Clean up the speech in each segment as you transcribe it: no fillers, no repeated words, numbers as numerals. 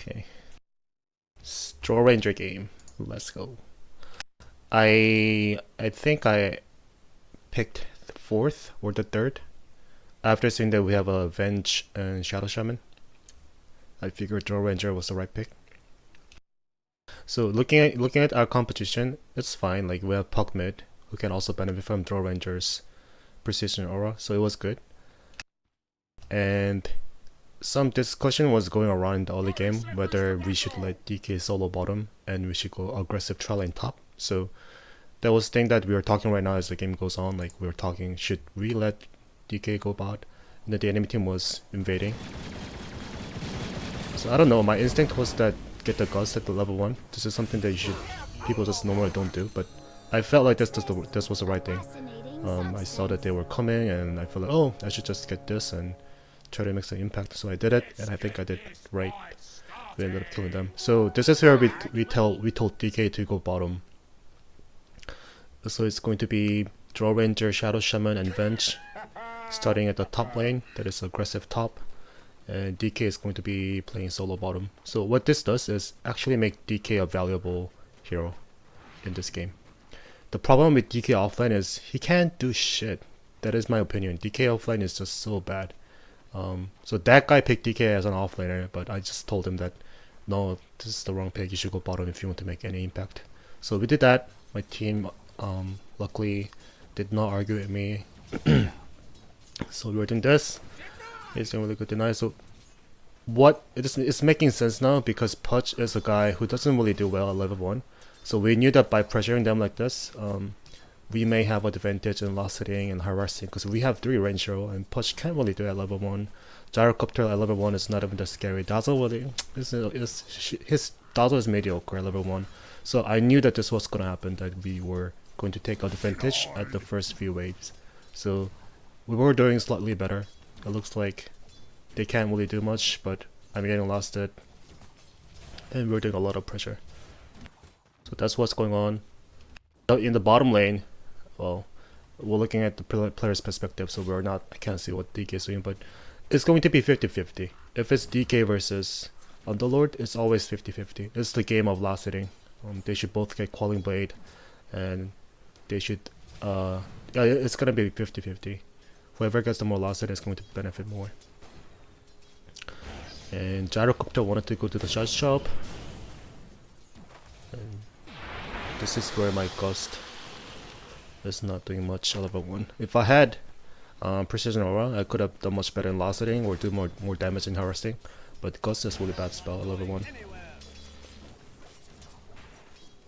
Okay. Drow Ranger game. Let's go. I think I picked the fourth or the third. After seeing that we have a Venge and Shadow Shaman, I figured Drow Ranger was the right pick. So looking at our competition, it's fine. Like we have Puck mid, who can also benefit from Drow Ranger's precision aura, so it was good. And some discussion was going around in the early game whether we should let DK solo bottom and we should go aggressive tri lane top. So that was the thing that we are talking right now as the game goes on. Like we were talking, should we let DK go bot? And then the enemy team was invading. So I don't know, my instinct was that get the Gust at the level 1. This is something that people just normally don't do, but I felt like this was the right thing. I saw that they were coming and I felt like, oh, I should just get this and try to make some impact. So I did it, and I think I did right. We ended up killing them. So this is where we told DK to go bottom. So it's going to be Drow Ranger, Shadow Shaman, and Venge, starting at the top lane. That is aggressive top, and DK is going to be playing solo bottom. So what this does is actually make DK a valuable hero in this game. The problem with DK offline is he can't do shit. That is my opinion. DK offline is just so bad. So that guy picked DK as an offlaner, but I just told him that no, this is the wrong pick. You should go bottom if you want to make any impact. So we did that. My team luckily did not argue with me. So we were doing this. He's doing really good tonight. So what it's making sense now, because Pudge is a guy who doesn't really do well at level 1. So we knew that by pressuring them like this, we may have an advantage in last hitting and harassing, because we have 3 range hero and Pudge can't really do it at level 1. Gyrocopter at level 1 is not even that scary. Dazzle really his Dazzle is mediocre at level 1. So I knew that this was gonna happen, that we were going to take advantage at the first few waves. So we were doing slightly better. It looks like they can't really do much, but I'm getting lost it, and we're doing a lot of pressure. So that's what's going on. In the bottom lane, well, we're looking at the player's perspective, so I can't see what DK is doing, but it's going to be 50-50. If it's DK versus Underlord, it's always 50-50. It's the game of last hitting. They should both get Quelling Blade, and they should, yeah, it's gonna be 50-50. Whoever gets the more last hit is going to benefit more. And Gyrocopter wanted to go to the shot shop. And this is where my Gust is not doing much at level 1. If I had Precision Aura, I could have done much better in last hitting or do more damage in harassing. But Gust is really bad spell at level 1.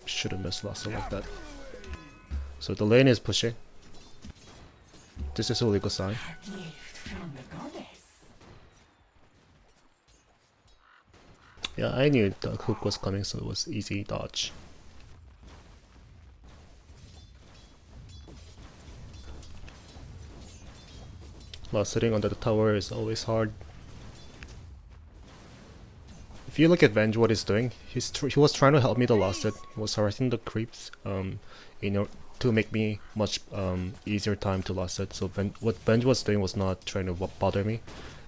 Should have missed last hit like that. So the lane is pushing. This is a really good sign. Yeah, I knew the hook was coming, so it was easy dodge. Sitting under the tower is always hard. If you look at Venge, what he's doing, he was trying to help me the last hit. He was harassing the creeps, to make me much easier time to last hit. So what Venge was doing was not trying to bother me.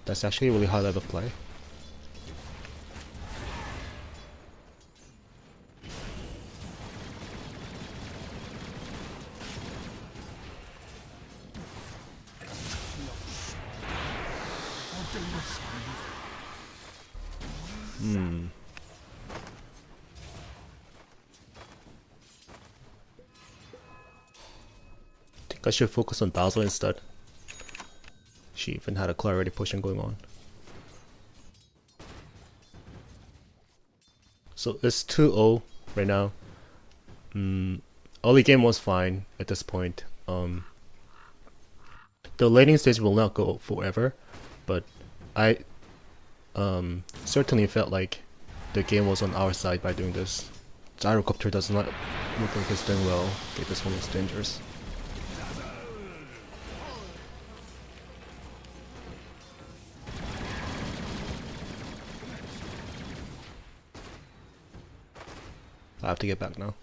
That's actually a really high level play. I think I should focus on Dazzle instead. She even had a clarity potion going on. So it's 2-0 right now. Early game was fine at this point. The laning stage will not go forever, but I certainly felt like the game was on our side by doing this. Gyrocopter does not look like it's doing well. Okay, this one is dangerous. I have to get back now.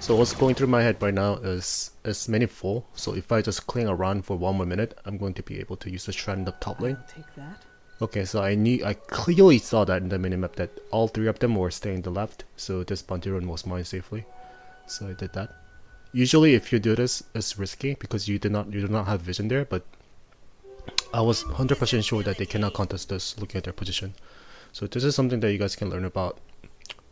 So what's going through my head right now is mini full. So if I just cling around for 1 more minute, I'm going to be able to use the shred in the top lane. Okay, so I clearly saw that in the minimap that all three of them were staying to the left. So this bounty run was mine safely. So I did that. Usually if you do this, it's risky because you do not have vision there, but I was 100% sure that they cannot contest this looking at their position. So this is something that you guys can learn about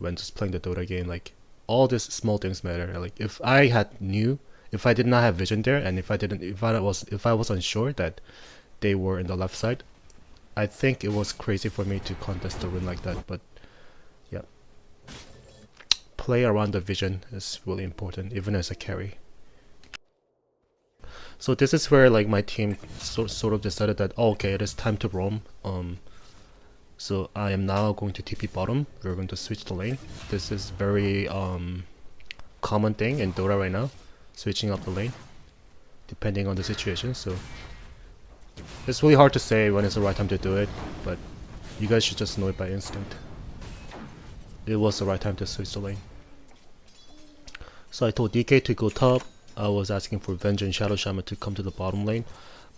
when just playing the Dota game. Like all these small things matter. Like if I did not have vision there, and if I was unsure that they were in the left side, I think it was crazy for me to contest the rune like that. But yeah, play around the vision is really important, even as a carry. So this is where like my team sort of decided that, oh, okay, it is time to roam. So I am now going to TP bottom. We're going to switch the lane. This is very common thing in Dota right now, switching up the lane depending on the situation. So it's really hard to say when it's the right time to do it, but you guys should just know it by instinct. It was the right time to switch the lane. So I told DK to go top. I was asking for Venge and Shadow Shaman to come to the bottom lane,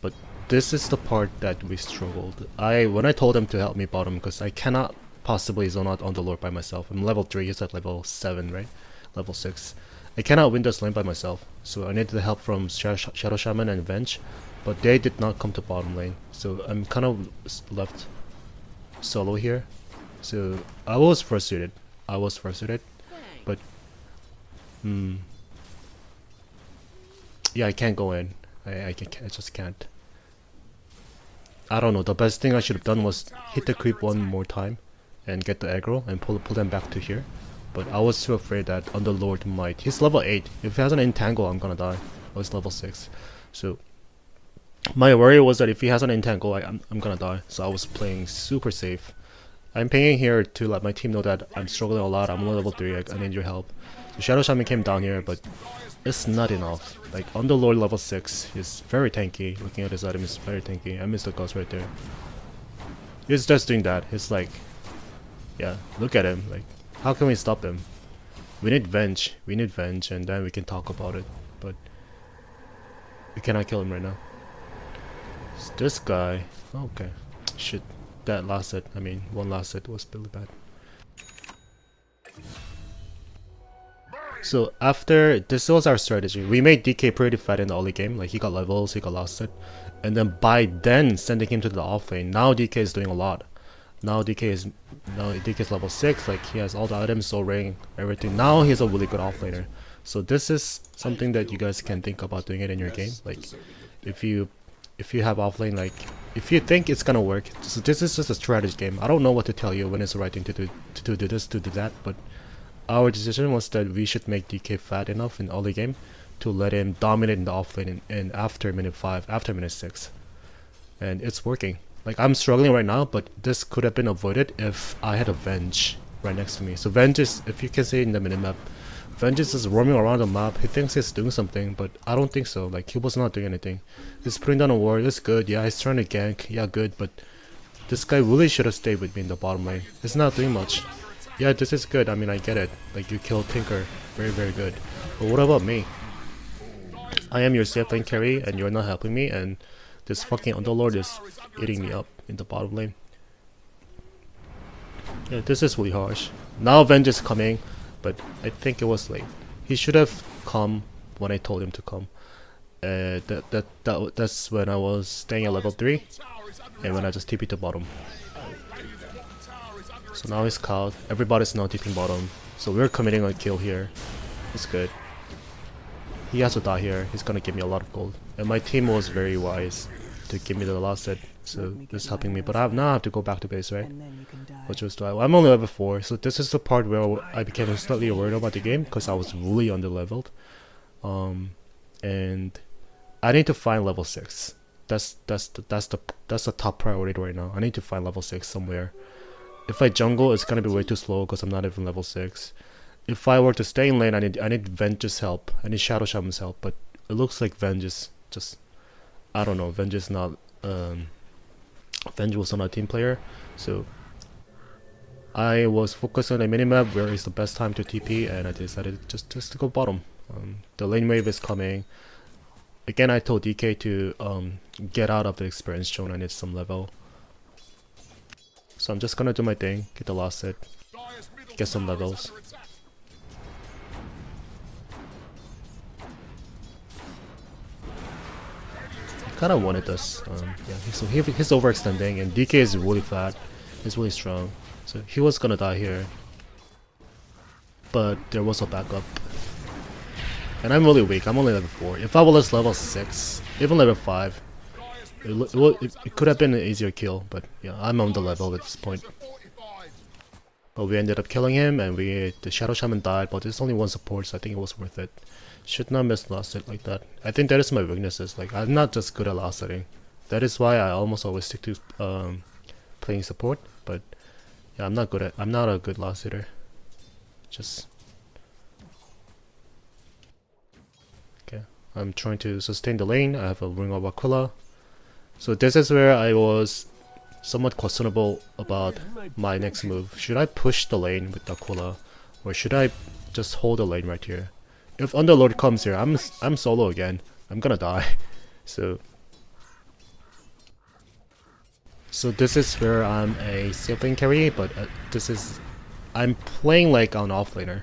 but this is the part that we struggled. When I told him to help me bottom, because I cannot possibly zone out on the Lord by myself. I'm level 3, he's at level 7, right? Level 6. I cannot win this lane by myself, so I needed the help from Shadow Shaman and Venge, but they did not come to bottom lane, so I'm kind of left solo here. So I was frustrated, but yeah, I can't go in. I just can't. I don't know, the best thing I should have done was hit the creep one more time and get the aggro and pull them back to here. But I was too afraid that Underlord might. He's level 8. If he has an entangle, I'm gonna die. Oh, he's level 6. So my worry was that if he has an entangle, I'm gonna die. So I was playing super safe. I'm pinging here to let my team know that I'm struggling a lot. I'm only level 3. I need your help. So Shadow Shaman came down here, but it's not enough. Like Underlord level 6 is very tanky. Looking at his item is very tanky. I missed the ghost right there. He's just doing that. He's like, yeah, look at him. Like, how can we stop him? We need Venge. We need Venge, and then we can talk about it. But we cannot kill him right now. It's this guy. Okay. Shit. That last set. I mean, one last set was really bad. So after, this was our strategy. We made DK pretty fat in the early game. Like he got levels, he got last set. And then by then sending him to the off lane. Now DK is doing a lot. Now DK is level 6, like he has all the items, soul ring, everything. Now he's a really good offlaner. So this is something that you guys can think about doing it in your game. Like if you have offlane, like if you think it's gonna work. So this is just a strategy game. I don't know what to tell you when it's the right thing to do this, to do that, but our decision was that we should make DK fat enough in early game to let him dominate in the offlane and after minute 5, after minute 6. And it's working. Like I'm struggling right now, but this could have been avoided if I had a Venge right next to me. So Venge is, if you can see in the minimap, Venge is just roaming around the map. He thinks he's doing something, but I don't think so. Like he was not doing anything. He's putting down a ward, that's good. Yeah, he's trying to gank, yeah, good, but this guy really should have stayed with me in the bottom lane. He's not doing much. Yeah, this is good, I mean I get it. Like you killed Tinker, very very good. But what about me? I am your safe lane carry and you're not helping me, and this fucking Underlord is eating me up in the bottom lane. Yeah, this is really harsh. Now Venge is coming, but I think it was late. He should have come when I told him to come. That's when I was staying at level 3 and when I just TP'd to bottom. So now he's caught. Everybody's now TPing bottom. So we're committing a kill here. It's good. He has to die here. He's gonna give me a lot of gold. And my team was very wise to give me the last set. So this is helping me. But now I have to go back to base, right? Which was I'm only level 4. So this is the part where I became slightly worried about the game because I was really under-leveled. And I need to find level 6. That's the top priority right now. I need to find level 6 somewhere. If I jungle, it's gonna be way too slow because I'm not even level 6. If I were to stay in lane, I need Venge's help. I need Shadow Shaman's help, but it looks like Venge is just, I don't know, Venge is not Venge was not a team player, so I was focused on a minimap where is the best time to TP, and I decided just to go bottom. The lane wave is coming. Again, I told DK to get out of the experience zone. I need some level. So I'm just gonna do my thing, get the last hit, get some levels. Kind of wanted this. Yeah, so he's overextending, and DK is really flat. He's really strong. So he was gonna die here. But there was a backup. And I'm really weak, I'm only level 4. If I was level 6, even level 5, it could have been an easier kill, but yeah, I'm on the level at this point. But we ended up killing him, and the Shadow Shaman died, but there's only one support, so I think it was worth it. Should not miss last hit like that. I think that is my weaknesses, like I'm not just good at last hitting. That is why I almost always stick to playing support, but yeah, I'm not a good last hitter. Just okay. I'm trying to sustain the lane. I have a Ring of Aquila. So this is where I was somewhat questionable about my next move. Should I push the lane with Aquila, or should I just hold the lane right here? If Underlord comes here, I'm solo again. I'm gonna die. So this is where I'm a safe lane carry, but I'm playing like an offlaner.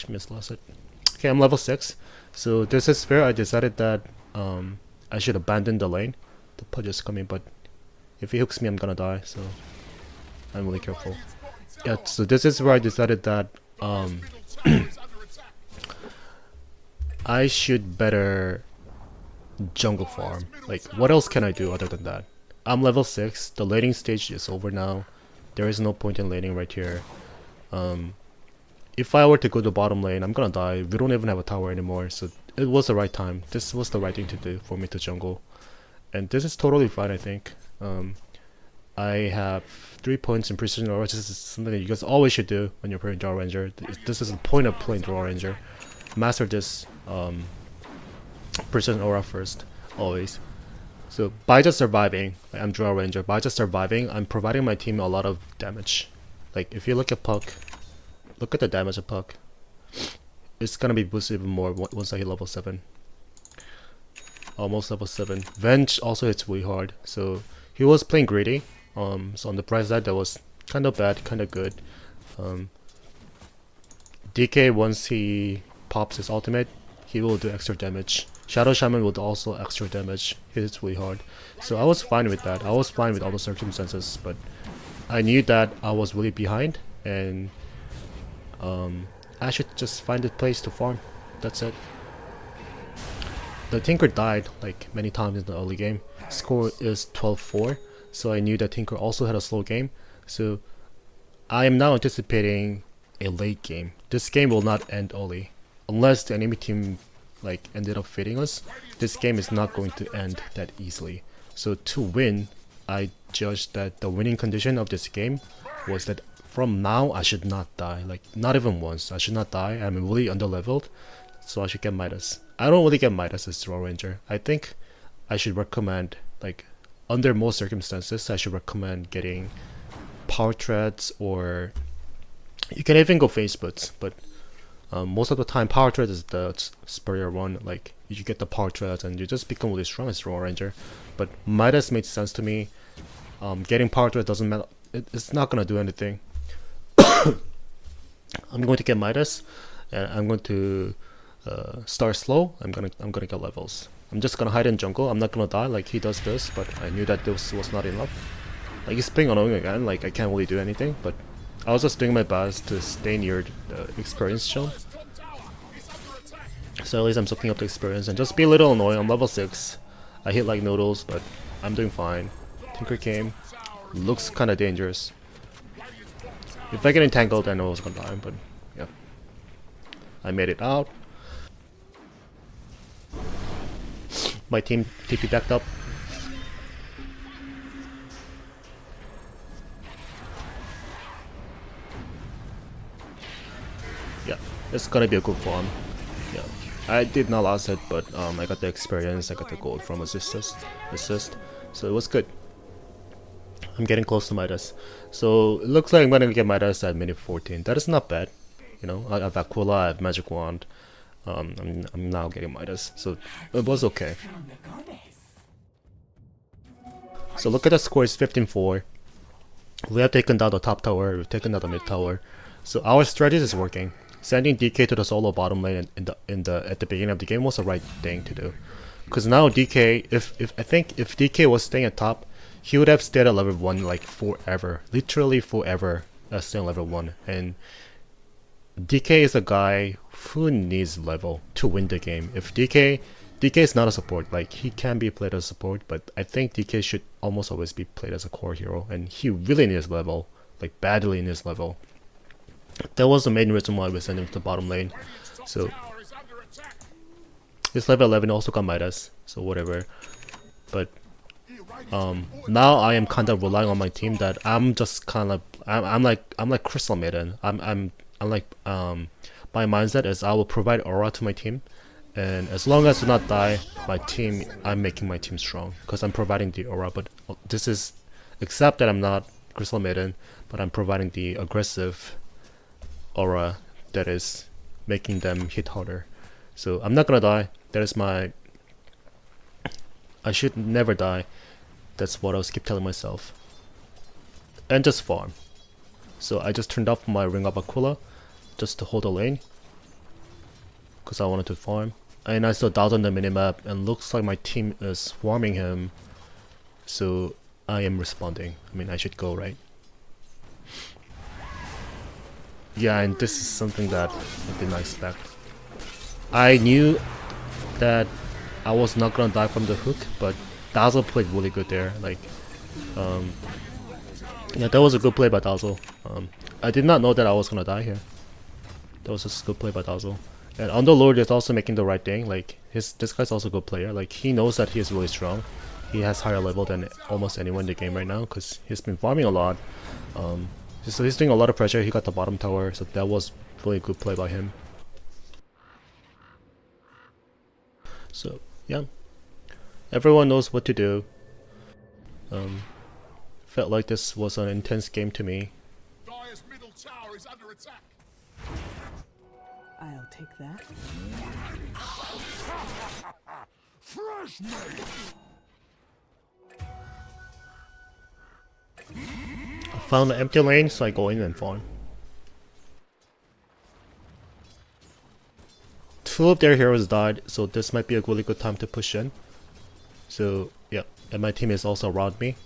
Missed last hit. Okay, I'm level 6. So this is where I decided that I should abandon the lane. The pudge is coming, but if he hooks me, I'm gonna die. So I'm really careful. Yeah. So this is where I decided that I should better jungle farm. Like, what else can I do other than that? I'm level 6. The laning stage is over now. There is no point in laning right here. If I were to go to bottom lane, I'm gonna die. We don't even have a tower anymore, so it was the right time. This was the right thing to do for me to jungle. And this is totally fine, I think. I have 3 points in precision aura. This is something that you guys always should do when you're playing Drow Ranger. This is the point of playing Drow Ranger. Master this precision aura first, always. So by just surviving, like I'm Drow Ranger, by just surviving, I'm providing my team a lot of damage. Like if you look at Puck, look at the damage of Puck. It's gonna be boosted even more once I hit level 7. Almost level 7. Venge also hits really hard. So he was playing greedy. So on the price side, that was kind of bad, kind of good. DK, once he pops his ultimate, he will do extra damage. Shadow Shaman will also extra damage. He hits really hard. So I was fine with that. I was fine with all the circumstances, but I knew that I was really behind, and I should just find a place to farm. That's it. The Tinker died like many times in the early game. Score is 12-4, so I knew that Tinker also had a slow game. So I am now anticipating a late game. This game will not end early. Unless the enemy team like ended up fading us, this game is not going to end that easily. So to win, I judged that the winning condition of this game was that from now I should not die, like not even once. I should not die. I'm really underleveled, so I should get Midas. I don't really get Midas as Drow Ranger. I think I should recommend, like under most circumstances, I should recommend getting power treads, or you can even go face boots, but most of the time power tread is the superior one. Like you get the power treads and you just become really strong as Drow Ranger. But Midas made sense to me. Getting power tread doesn't matter. It's not gonna do anything. I'm going to get Midas, and I'm going to start slow. I'm gonna get levels. I'm just gonna hide in jungle. I'm not gonna die like he does this, but I knew that this was not enough. Like he's being annoying again. Like I can't really do anything, but I was just doing my best to stay near the experience zone. So at least I'm soaking up the experience and just be a little annoying. I'm level 6. I hit like noodles, but I'm doing fine. Tinker came. Looks kind of dangerous. If I get entangled, I know I was gonna die, but yeah. I made it out. My team TP backed up. Yeah, it's gonna be a good farm. Yeah. I did not last it, but I got the experience, I got the gold from assist, so it was good. I'm getting close to Midas. So it looks like I'm gonna get Midas at minute 14. That is not bad. You know, I have Aquila, I have Magic Wand. I'm now getting Midas, so it was okay. So look at the score, it's 15-4. We have taken down the top tower, we've taken down the mid tower. So our strategy is working. Sending DK to the solo bottom lane at the beginning of the game was the right thing to do. Because now DK, I think if DK was staying at top, he would have stayed at level 1 like forever. Literally forever staying level 1. And DK is a guy who needs level to win the game. If DK is not a support, like he can be played as a support, but I think DK should almost always be played as a core hero, and he really needs level, like badly needs level. That was the main reason why we sent him to the bottom lane. So his level 11 also got Midas, so whatever. But now I am kind of relying on my team that I'm just kind of I'm like Crystal Maiden. I'm like my mindset is I will provide aura to my team, and as long as I do not die, I'm making my team strong because I'm providing the aura. But this is, except that I'm not Crystal Maiden, but I'm providing the aggressive aura that is making them hit harder. So I'm not gonna die. That is my, I should never die. That's what I'll keep telling myself. And just farm. So I just turned off my Ring of Aquila just to hold the lane, because I wanted to farm. And I saw Dowd on the minimap, and looks like my team is swarming him. So I am responding. I mean, I should go, right? Yeah, and this is something that I did not expect. I knew that I was not gonna die from the hook, but Dazzle played really good there. Like, yeah, that was a good play by Dazzle. I did not know that I was gonna die here. That was just a good play by Dazzle. And Underlord is also making the right thing. Like, this guy's also a good player. Like, he knows that he is really strong. He has higher level than almost anyone in the game right now because he's been farming a lot. So he's doing a lot of pressure. He got the bottom tower, so that was really a good play by him. So yeah, everyone knows what to do. Felt like this was an intense game to me. Dire's middle tower is under attack. I'll take that. Fresh meat. I found an empty lane, so I go in and farm. Two of their heroes died, so this might be a really good time to push in. So yeah, and my team is also around me.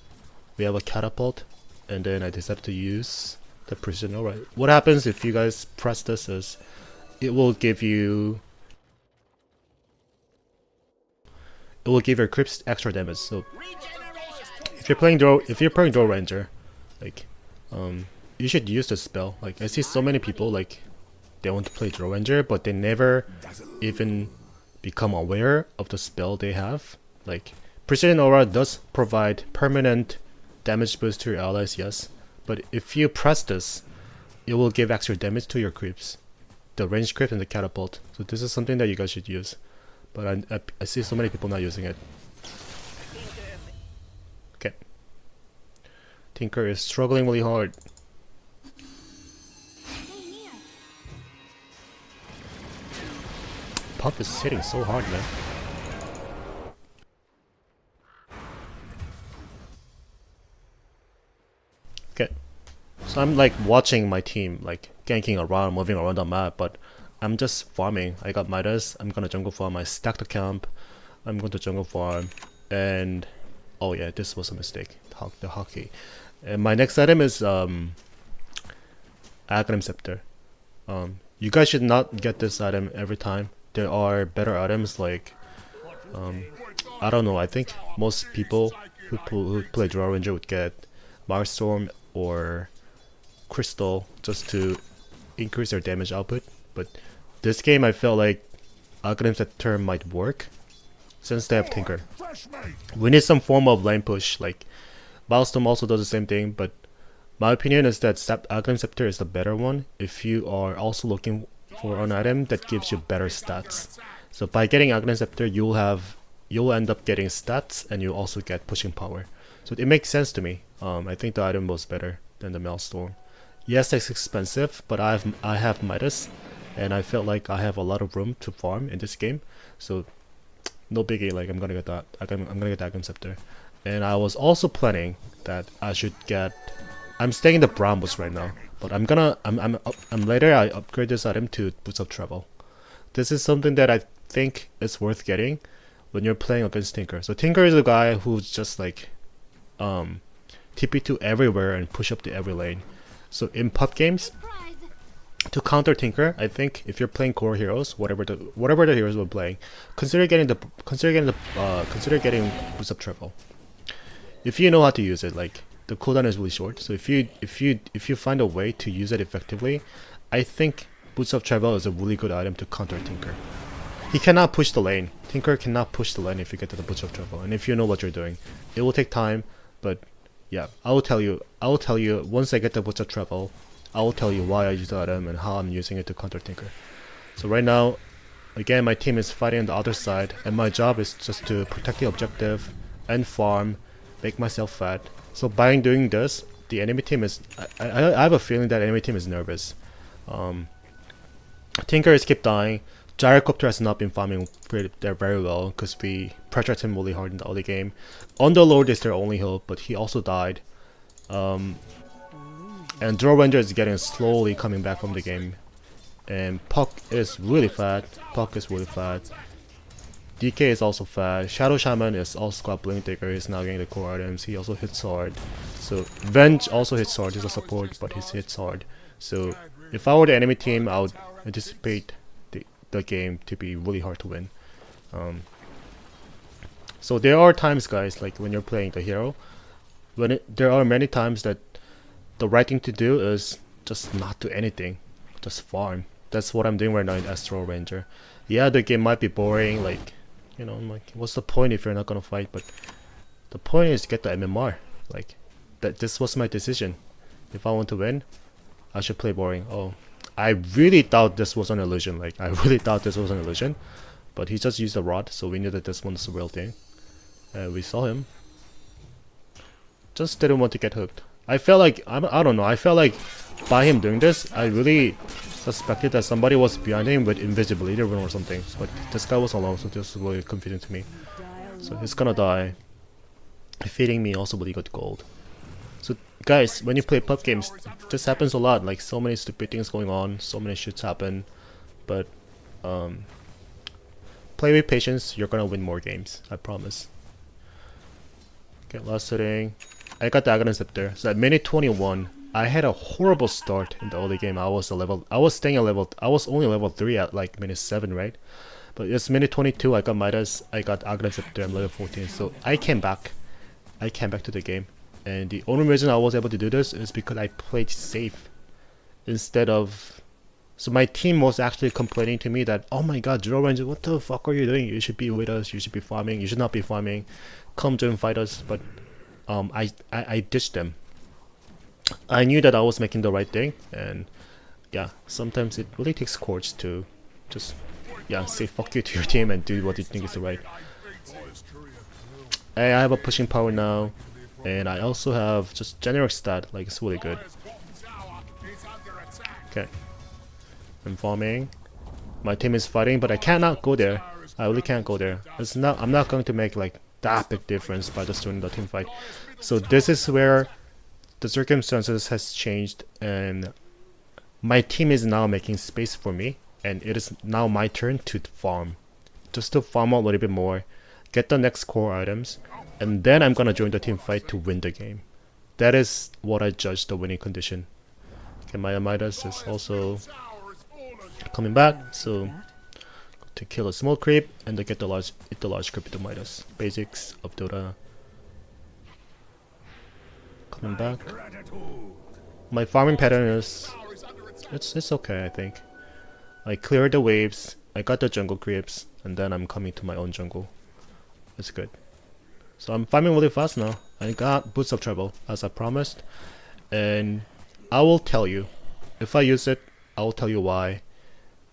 We have a catapult, and then I decided to use the precision. Alright, what happens if you guys press this is it will give you your creeps extra damage. So if you're playing Drow Ranger, like you should use this spell. Like, I see so many people like they want to play Drow Ranger, but they never even become aware of the spell they have. Like, Precision Aura does provide permanent damage boost to your allies, yes, but if you press this, it will give extra damage to your creeps, the range creep and the catapult. So this is something that you guys should use, but I see so many people not using it. Okay, Tinker is struggling really hard. Puff is hitting so hard, man. Okay, so I'm like watching my team like ganking around, moving around the map, but I'm just farming. I got Midas, I'm gonna jungle farm, I stacked the camp, I'm going to jungle farm, and oh yeah, this was a mistake, the hockey. And my next item is Aghanim Scepter. You guys should not get this item every time. There are better items like I don't know, I think most people who play Drow Ranger would get Marstorm or Crystal just to increase their damage output, but this game I felt like Aghanim Scepter might work since they have Tinker. We need some form of lane push. Like, Maelstrom also does the same thing, but my opinion is that Aghanim Scepter is the better one if you are also looking for an item that gives you better stats. So by getting Aghanim Scepter, you'll end up getting stats, and you also get pushing power. So it makes sense to me. I think the item was better than the Maelstrom. Yes, it's expensive, but I have Midas, and I felt like I have a lot of room to farm in this game. So no biggie. Like I'm gonna get that. I'm gonna get the Aghanim Scepter. And I was also planning that I should get. I'm staying in the Brambles right now, but I'm later. I upgrade this item to Boots of Travel. This is something that I think is worth getting when you're playing against Tinker. So Tinker is a guy who's just like TP to everywhere and push up to every lane. So in pub games, to counter Tinker, I think if you're playing core heroes, whatever the heroes we're playing, consider getting Boots of Travel. If you know how to use it, like the cooldown is really short. So if you find a way to use it effectively, I think Boots of Travel is a really good item to counter Tinker. He cannot push the lane. Tinker cannot push the lane if you get to the Boots of Travel, and if you know what you're doing, it will take time. But yeah, I will tell you once I get the Boots of Travel. I will tell you why I use the item and how I'm using it to counter Tinker. So right now, again, my team is fighting on the other side, and my job is just to protect the objective and farm, make myself fat. So by doing this, the enemy team is. I have a feeling that enemy team is nervous. Tinker is keep dying. Gyrocopter has not been farming there very well because we pressured him really hard in the early game. Underlord is their only hope, but he also died. And Drow Ranger is getting slowly coming back from the game. And Puck is really fat. DK is also fat. Shadow Shaman is also got Blink Digger. He's now getting the core items. He also hits hard. So Venge also hits hard. He's a support, but he hits hard. So if I were the enemy team, I would anticipate the game to be really hard to win. So there are times, guys, like when you're playing the hero, there are many times that the right thing to do is just not do anything, just farm. That's what I'm doing right now in Drow Ranger. Yeah, the game might be boring, like, you know, I'm like, what's the point if you're not gonna fight? But the point is to get the MMR. Like, this was my decision. If I want to win, I should play boring. Oh, I really thought this was an illusion. Like, I really thought this was an illusion. But he just used a rod, so we knew that this one was the real thing. And we saw him. Just didn't want to get hooked. I felt like, I don't know, I felt like by him doing this, I really suspected that somebody was behind him with invisibility rune or something. But this guy was alone, so this was really confusing to me. So he's gonna die. Feeding me also really good gold. So guys, when you play pub games, this happens a lot. Like, so many stupid things going on, so many shits happen. But play with patience, you're gonna win more games, I promise. Okay, last setting. I got the Aghanim Scepter. So at minute 21, I had a horrible start in the early game. I was only level 3 at like minute 7, right? But it's minute 22, I got Midas, I got Aghanim Scepter, I'm level 14. So I came back to the game. And the only reason I was able to do this is because I played safe. Instead of... So my team was actually complaining to me that, oh my god, Drow Ranger, what the fuck are you doing? You should be with us, you should be farming, you should not be farming. Come join fight us. But I ditched them. I knew that I was making the right thing, and yeah, sometimes it really takes courage to just, yeah, say fuck you to your team and do what you think is the right. I have a pushing power now, and I also have just generic stat, like it's really good. Okay, I'm farming. My team is fighting, but I cannot go there. I really can't go there. I'm not going to make like that big difference by just doing the team fight. So this is where the circumstances has changed, and my team is now making space for me, and it is now my turn to farm. Just to farm a little bit more, get the next core items, and then I'm gonna join the team fight to win the game. That is what I judge the winning condition. Okay, my Midas is also coming back, so to kill a small creep and to get the large creep with the Midas. Basics of Dota. Coming back. My farming pattern is it's okay, I think. I cleared the waves, I got the jungle creeps, and then I'm coming to my own jungle. It's good. So I'm farming really fast now. I got Boots of Travel as I promised, and I will tell you if I use it. I will tell you why.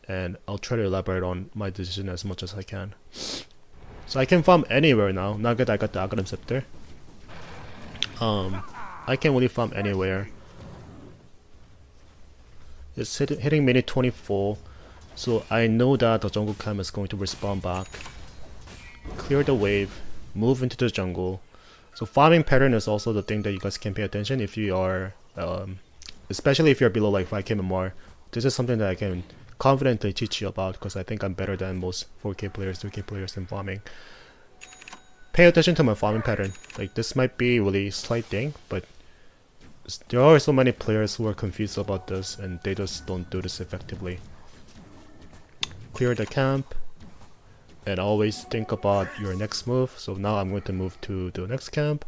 and I'll try to elaborate on my decision as much as I can. So I can farm anywhere now. Now that I got the Aghanim Scepter, I can really farm anywhere. It's hitting minute 24, so I know that the jungle cam is going to respawn back. Clear the wave, move into the jungle. So farming pattern is also the thing that you guys can pay attention if you are, especially if you're below like 5k and more. This is something that I can confidently teach you about because I think I'm better than most 4k players, 3k players in farming. Pay attention to my farming pattern. Like, this might be really slight thing, but there are so many players who are confused about this and they just don't do this effectively. Clear the camp and always think about your next move. So now I'm going to move to the next camp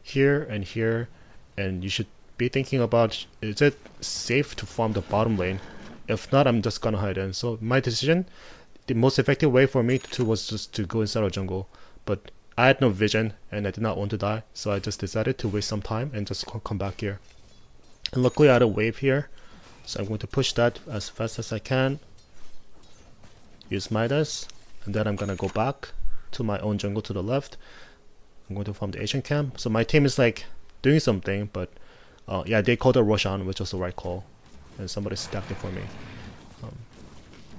here, and you should be thinking about, is it safe to farm the bottom lane? If not, I'm just gonna hide in. So my decision, the most effective way for me to was just to go inside a jungle, but I had no vision and I did not want to die, so I just decided to waste some time and just come back here. And luckily I had a wave here, so I'm going to push that as fast as I can. Use Midas, and then I'm gonna go back to my own jungle to the left. I'm going to farm the Asian camp. So my team is like doing something, but yeah, they called a Roshan, which was the right call, and somebody stacked it for me.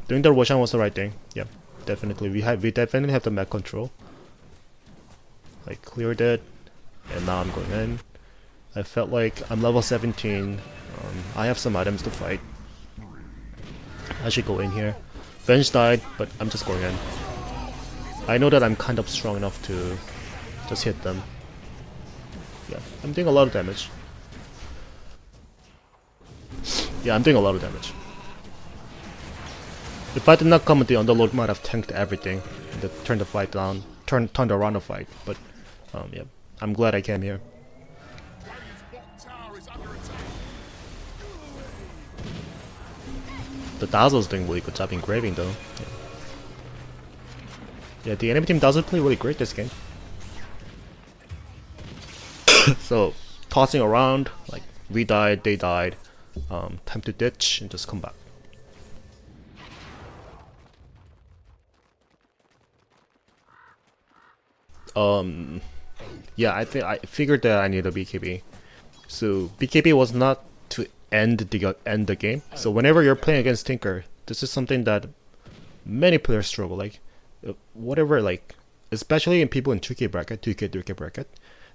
Doing the Roshan was the right thing. Yeah, definitely. We definitely have the mech control. I cleared it, and now I'm going in. I felt like I'm level 17. I have some items to fight. I should go in here. Venge died, but I'm just going in. I know that I'm kind of strong enough to just hit them. Yeah, I'm doing a lot of damage. Yeah, I'm doing a lot of damage. If I did not come, the Underlord might have tanked everything and turned the fight down, turned around the fight. But yeah, I'm glad I came here. The Dazzle's doing really good job engraving though. Yeah, the enemy team doesn't play really great this game. So tossing around, like we died, they died. Time to ditch and just come back. Yeah, I figured that I need a BKB. So BKB was not to end the game. So whenever you're playing against Tinker, this is something that many players struggle. Like whatever, like especially in people in 2k bracket, 2k, 3k bracket,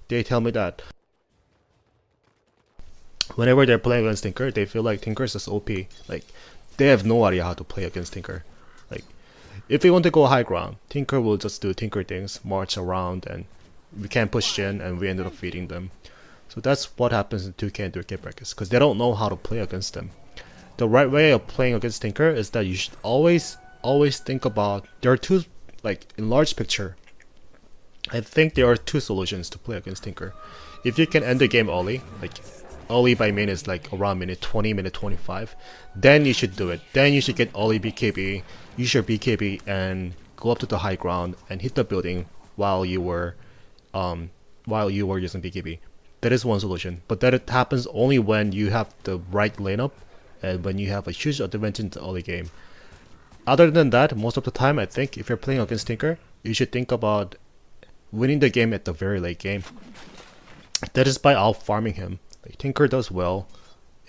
they tell me that whenever they're playing against Tinker, they feel like Tinker is just OP. Like they have no idea how to play against Tinker. Like if we want to go high ground, Tinker will just do Tinker things, march around, and we can't push in, and we ended up feeding them. So that's what happens in 2k and 3k brackets, because they don't know how to play against them. The right way of playing against Tinker is that you should always think about, there are two, like in large picture, I think there are two solutions to play against Tinker. If you can end the game early, like early by minutes, like around minute 20, minute 25, then you should do it. Then you should get early BKB, use your BKB and go up to the high ground and hit the building while you were using BKB. That is one solution, but that it happens only when you have the right lineup and when you have a huge advantage in the early game. Other than that, most of the time I think if you're playing against Tinker, you should think about winning the game at the very late game. That is by out farming him. Like, Tinker does well,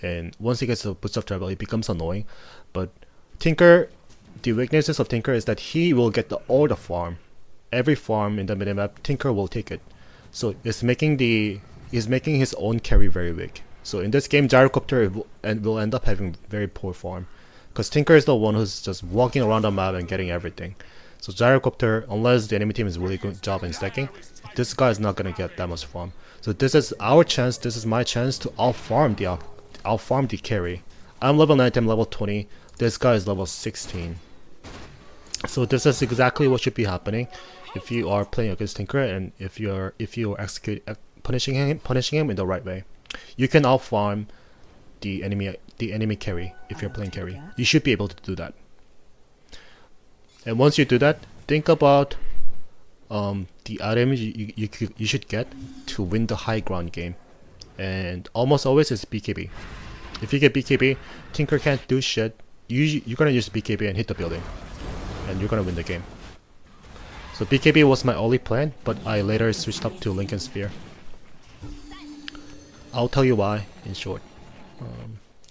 and once he gets a boost of travel, he becomes annoying. But Tinker, the weaknesses of Tinker is that he will get all the farm. Every farm in the minimap, Tinker will take it. So he's making his own carry very weak. So in this game, Gyrocopter will end up having very poor farm, because Tinker is the one who's just walking around the map and getting everything. So Gyrocopter, unless the enemy team is really good job in stacking, this guy is not gonna get that much farm. So this is our chance. This is my chance to outfarm the carry. I'm level 19, I'm level 20. This guy is level 16. So this is exactly what should be happening if you are playing against Tinker, and if you are punishing him in the right way. You can outfarm the enemy carry if you're playing carry. You should be able to do that. And once you do that, think about the items you should get to win the high ground game. And almost always it's BKB. If you get BKB, Tinker can't do shit. you're gonna use BKB and hit the building, and you're gonna win the game. So BKB was my only plan, but I later switched up to Lincoln Sphere. I'll tell you why in short.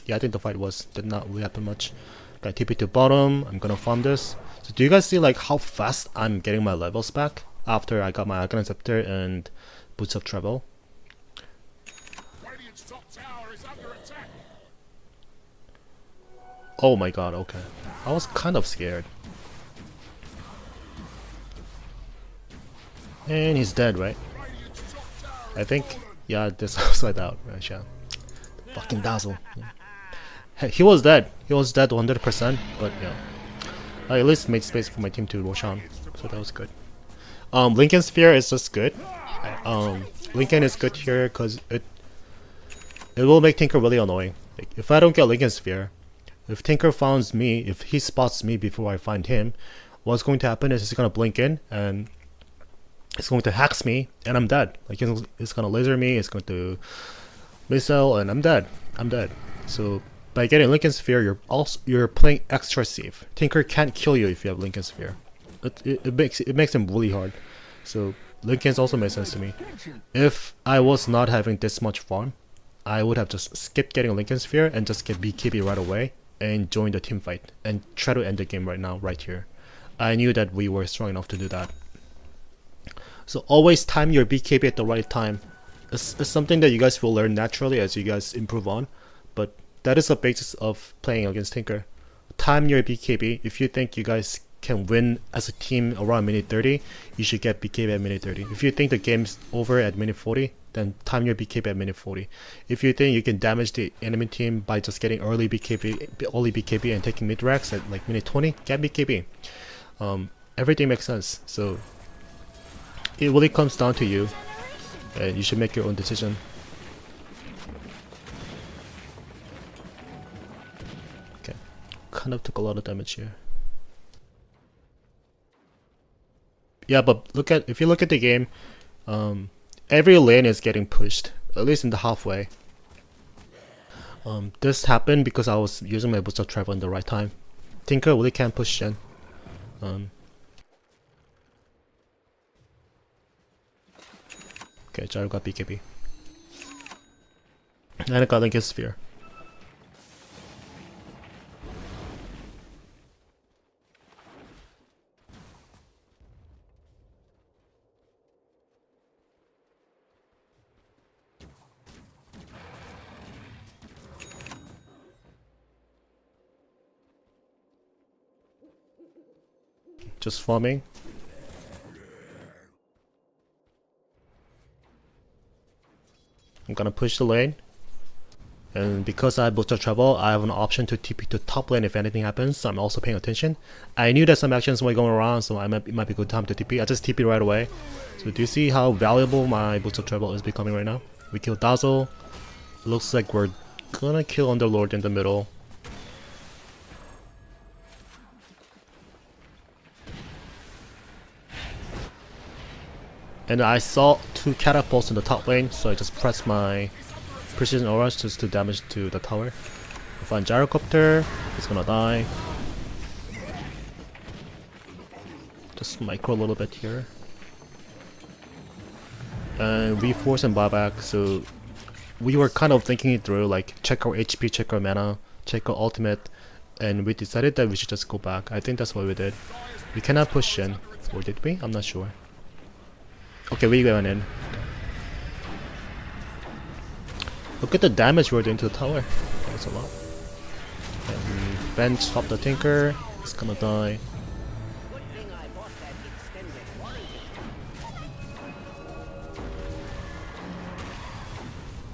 Yeah, I think the fight did not really happen much. Got TP to bottom. I'm gonna farm this. So do you guys see like how fast I'm getting my levels back after I got my Arcana Scepter and Boots of Travel? Radiant's top tower is under attack. Oh my god, okay. I was kind of scared. And he's dead, right? I think, yeah, this upside out, right? Yeah. Fucking Dazzle. Yeah. Hey, he was dead. He was dead 100%, but yeah. I at least made space for my team to Roshan, so that was good. Lincoln Sphere is just good. Lincoln is good here because it will make Tinker really annoying. Like, if I don't get Lincoln Sphere, if Tinker finds me, if he spots me before I find him, what's going to happen is he's gonna blink in and it's going to hex me and I'm dead. Like it's gonna laser me, it's going to missile and I'm dead. I'm dead. So by getting Lincoln Sphere, you're playing extra safe. Tinker can't kill you if you have Lincoln Sphere. It makes him really hard. So Lincoln's also makes sense to me. If I was not having this much farm, I would have just skipped getting a Lincoln Sphere and just get BKB right away and join the team fight and try to end the game right now, right here. I knew that we were strong enough to do that. So always time your BKB at the right time. It's something that you guys will learn naturally as you guys improve on, but that is the basis of playing against Tinker. Time your BKB. If you think you guys can win as a team around minute 30, you should get BKB at minute 30. If you think the game's over at minute 40, then time your BKB at minute 40. If you think you can damage the enemy team by just getting early BKB and taking mid racks at like minute 20, get BKB. Everything makes sense. So it really comes down to you, and you should make your own decision. Okay, kind of took a lot of damage here. Yeah, but if you look at the game, every lane is getting pushed, at least in the halfway. This happened because I was using my Boots of Travel in the right time. Tinker really can't push Shen. Okay, Gyro got BKB. And I got Lincoln Sphere. Just farming. I'm gonna push the lane, and because I have Boots of Travel, I have an option to TP to top lane if anything happens, so I'm also paying attention. I knew that some actions were going around, so it might be a good time to TP. I just TP right away. So do you see how valuable my Boots of Travel is becoming right now? We killed Dazzle. Looks like we're gonna kill Underlord in the middle. And I saw 2 catapults in the top lane, so I just pressed my precision auras just to damage to the tower. If I'm Gyrocopter, it's gonna die. Just micro a little bit here. And reforce and buyback, so we were kind of thinking it through, like check our HP, check our mana, check our ultimate, and we decided that we should just go back. I think that's what we did. We cannot push in, or did we? I'm not sure. Okay, we went in. Look at the damage we're doing to the tower. That's a lot. And bench stop the Tinker. He's gonna die.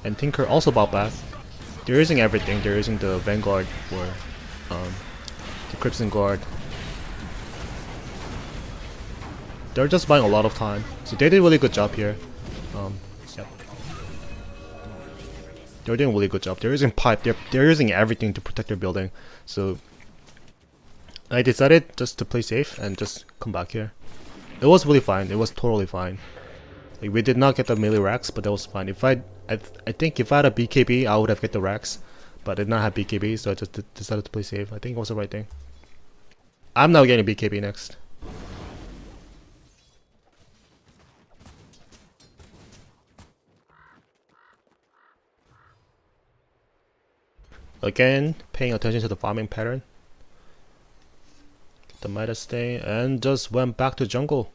And Tinker also bought back. They're using everything. They're using the Vanguard for the Crimson Guard. They're just buying a lot of time, so they did a really good job here. Yep. They're doing a really good job. They're using pipe. They're using everything to protect their building. So I decided just to play safe and just come back here. It was really fine. It was totally fine. Like, we did not get the melee racks, but that was fine. I think if I had a BKB, I would have get the racks. but I did not have BKB, so I just decided to play safe. I think it was the right thing. I'm now getting BKB next. Again, paying attention to the farming pattern. Get the Midas stay, and just went back to jungle.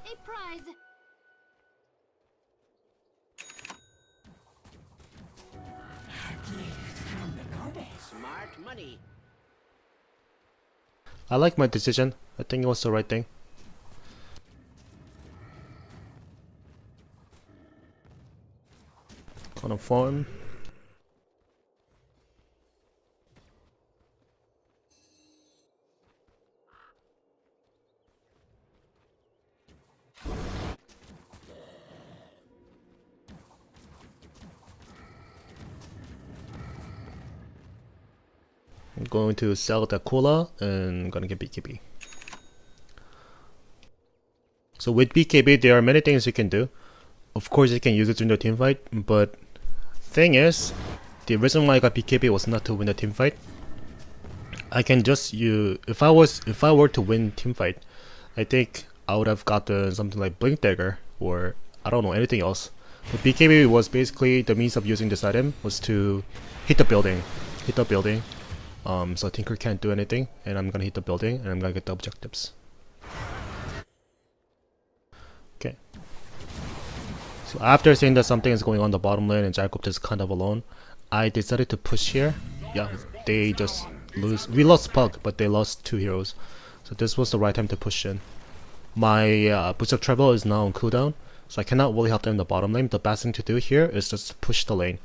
A prize. Smart money. I like my decision. I think it was the right thing. Gonna farm. I'm going to sell the Kula and I'm gonna get BKB. So with BKB, there are many things you can do. Of course, you can use it during the team fight, but thing is, the reason why I got BKB was not to win the team fight. I can just if I were to win team fight, I think I would have gotten something like Blink Dagger or I don't know, anything else. But BKB was basically the means of using this item was to hit the building. So Tinker can't do anything, and I'm gonna hit the building, and I'm gonna get the objectives. Okay. So after seeing that something is going on the bottom lane and Jacob is kind of alone, I decided to push here. Yeah, they just lose. We lost Pug, but they lost 2 heroes. So this was the right time to push in. My Boots of Travel is now on cooldown, so I cannot really help them in the bottom lane. The best thing to do here is just push the lane.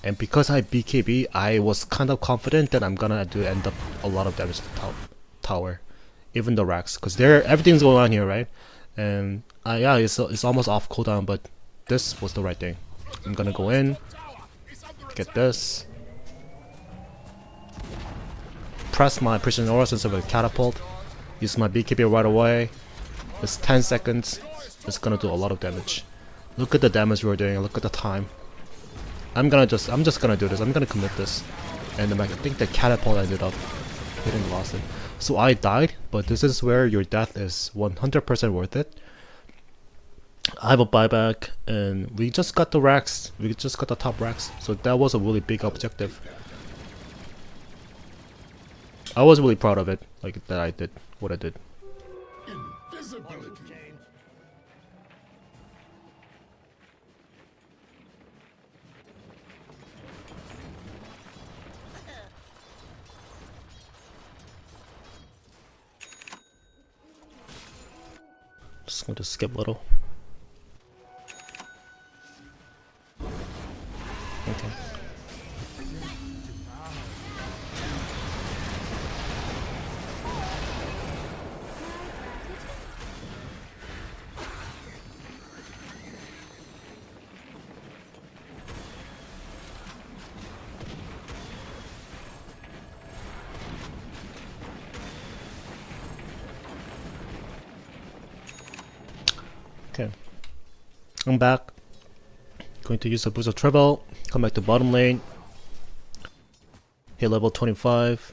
And because I had BKB, I was kind of confident that I'm gonna do end up a lot of damage to the tower, even the racks, because everything's going on here, right? And yeah, it's almost off cooldown, but this was the right thing. I'm gonna go in, get this, press my Precision Aura instead of a catapult, use my BKB right away. It's 10 seconds. It's gonna do a lot of damage. Look at the damage we're doing. Look at the time. I'm just gonna do this. I'm gonna commit this, and then I think the catapult ended up hitting the last hit. So I died, but this is where your death is 100% worth it. I have a buyback, and we just got the racks. We just got the top racks, so that was a really big objective. I was really proud of it, like that I did what I did. Invisibility. Just going to skip a little. Okay. Okay, I'm back. Going to use a Boost of Travel, come back to bottom lane, hit level 25,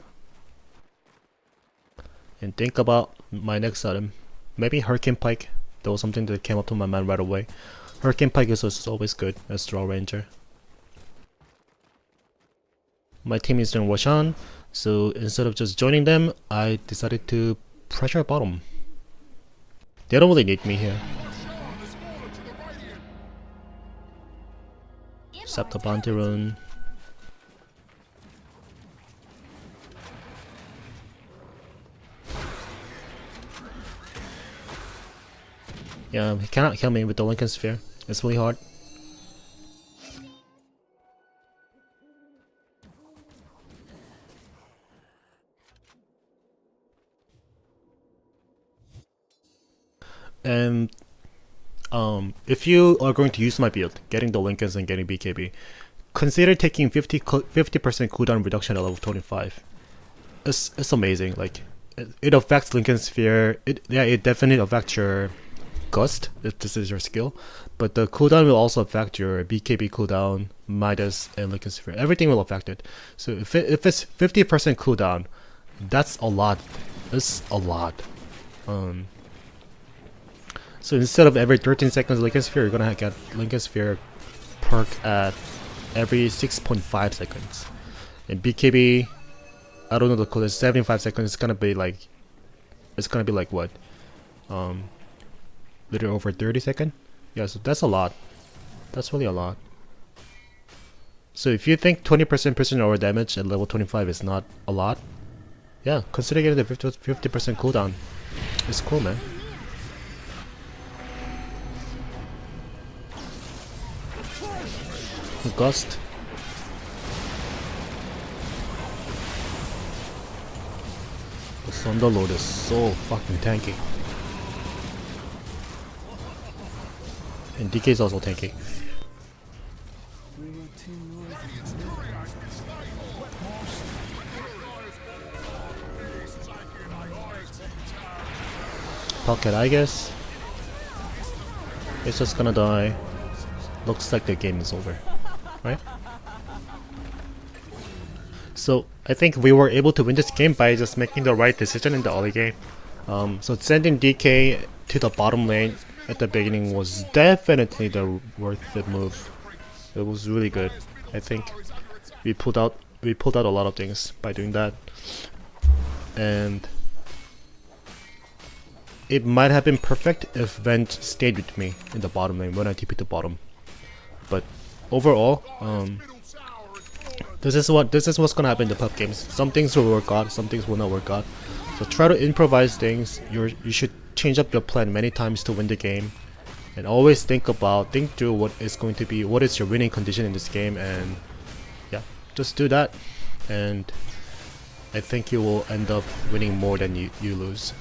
and think about my next item. Maybe Hurricane Pike. That was something that came up to my mind right away. Hurricane Pike is always good as Drow Ranger. My team is doing Roshan, so instead of just joining them, I decided to pressure bottom. They don't really need me here. Scepter Bounty Rune. Yeah, he cannot kill me with the Lincoln Sphere. It's really hard. And if you are going to use my build, getting the Lincolns and getting BKB, consider taking 50% cooldown reduction at level 25. It's amazing. Like it affects Lincoln Sphere. It definitely affects your Gust if this is your skill, but the cooldown will also affect your BKB cooldown, Midas, and Lincoln Sphere. Everything will affect it. So if it's 50% cooldown, that's a lot. That's a lot. So instead of every 13 seconds Lincoln Sphere, you're gonna get Lincoln Sphere perk at every 6.5 seconds. And BKB, I don't know the code, it's 75 seconds. It's gonna be like what? Literally over 30 seconds? Yeah, so that's a lot. That's really a lot. So if you think 20% precision over damage at level 25 is not a lot, yeah, consider getting the 50% cooldown. It's cool, man. Gust. The Thunderlord is so fucking tanky. And DK is also tanky. Pocket, I guess. It's just gonna die. Looks like the game is over. Right? So I think we were able to win this game by just making the right decision in the early game. So sending DK to the bottom lane at the beginning was definitely the worth it move. It was really good. I think we pulled out a lot of things by doing that, and it might have been perfect if Venge stayed with me in the bottom lane when I TP'd the bottom. But overall, this is what's gonna happen in the pub games. Some things will work out, some things will not work out. So try to improvise things. You should change up your plan many times to win the game, and always think through what is your winning condition in this game, and yeah, just do that, and I think you will end up winning more than you lose.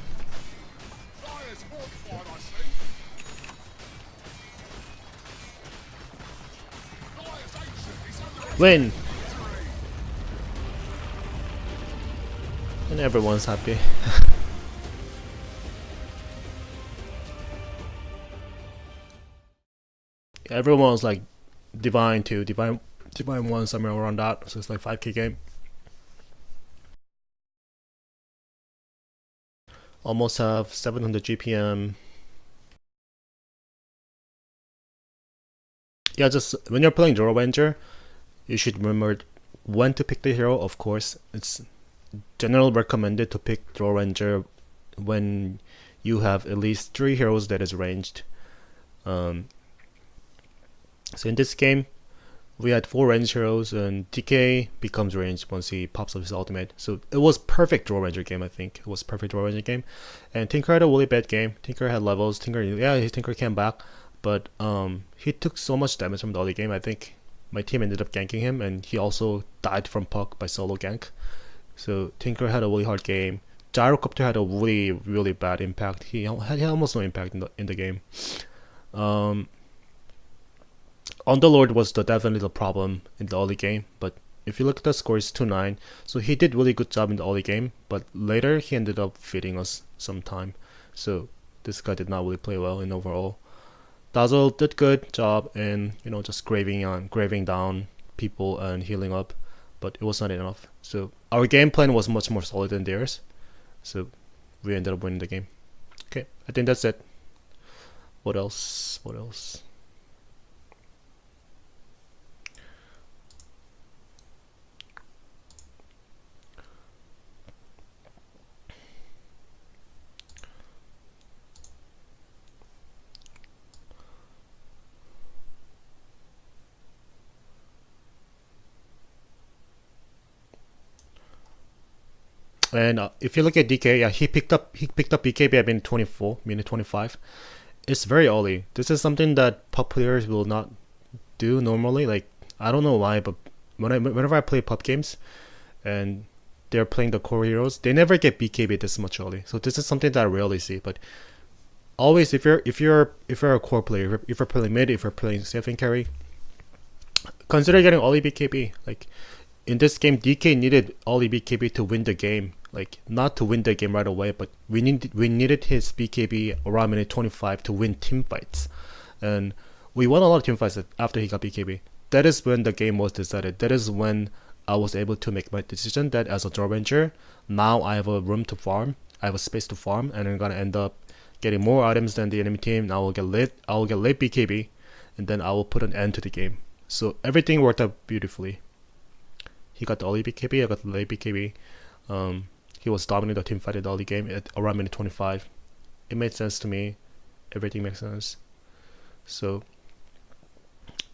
Win! And everyone's happy. Everyone's like Divine 2, Divine 1, somewhere around that, so it's like 5k game. Almost have 700 GPM. Yeah, just when you're playing Drow Ranger, you should remember when to pick the hero. Of course, it's generally recommended to pick Drow Ranger when you have at least 3 heroes that is ranged. So in this game, we had 4 ranged heroes, and DK becomes ranged once he pops up his ultimate. So it was perfect Drow Ranger game, I think. It was perfect Drow Ranger game. And Tinker had a really bad game. Tinker had levels. Tinker came back, but he took so much damage from the early game. I think my team ended up ganking him, and he also died from puck by solo gank. So Tinker had a really hard game. Gyrocopter had a really bad impact. He had almost no impact in the game. Underlord was definitely the problem in the early game, but if you look at the score, it's 2-9. So he did really good job in the early game, but later he ended up feeding us some time. So this guy did not really play well in overall. Dazzle did good job in just graving down people and healing up, but it was not enough. So our game plan was much more solid than theirs. So we ended up winning the game. Okay, I think that's it. What else? And if you look at DK, yeah, he picked up BKB at minute 24, minute 25. It's very early. This is something that pub players will not do normally. Like, I don't know why, but whenever I play pub games and they're playing the core heroes, they never get BKB this much early. So this is something that I rarely see. But always, if you're a core player, if you're playing mid, if you're playing safe and carry, consider getting early BKB. Like, in this game, DK needed early BKB to win the game. Like, not to win the game right away, but we needed his BKB around minute 25 to win team fights. And we won a lot of team fights after he got BKB. that is when the game was decided. That is when I was able to make my decision that as a Drow Ranger, now I have a room to farm, I have a space to farm, and I'm gonna end up getting more items than the enemy team. I will get late BKB, and then I will put an end to the game. So everything worked out beautifully. He got the early BKB, I got the late BKB. He was dominating the team fight in the early game at around minute 25. It made sense to me. Everything makes sense. So,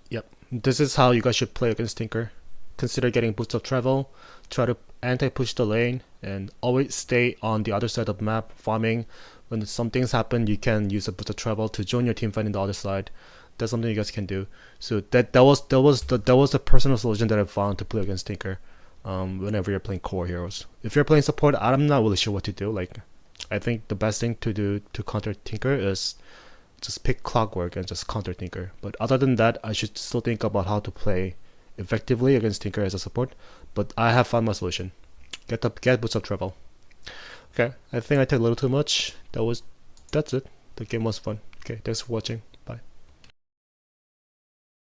yep. This is how you guys should play against Tinker. Consider getting boots of travel. Try to anti-push the lane. And always stay on the other side of the map, farming. When some things happen, you can use a boots of travel to join your team fight in the other side. That's something you guys can do. So that was the personal solution that I found to play against Tinker. Whenever you're playing core heroes. If you're playing support, I'm not really sure what to do. Like, I think the best thing to do to counter Tinker is just pick Clockwork and just counter Tinker. But other than that, I should still think about how to play effectively against Tinker as a support. But I have found my solution. Get boots of travel. Okay, I think I took a little too much. That's it. The game was fun. Okay, thanks for watching.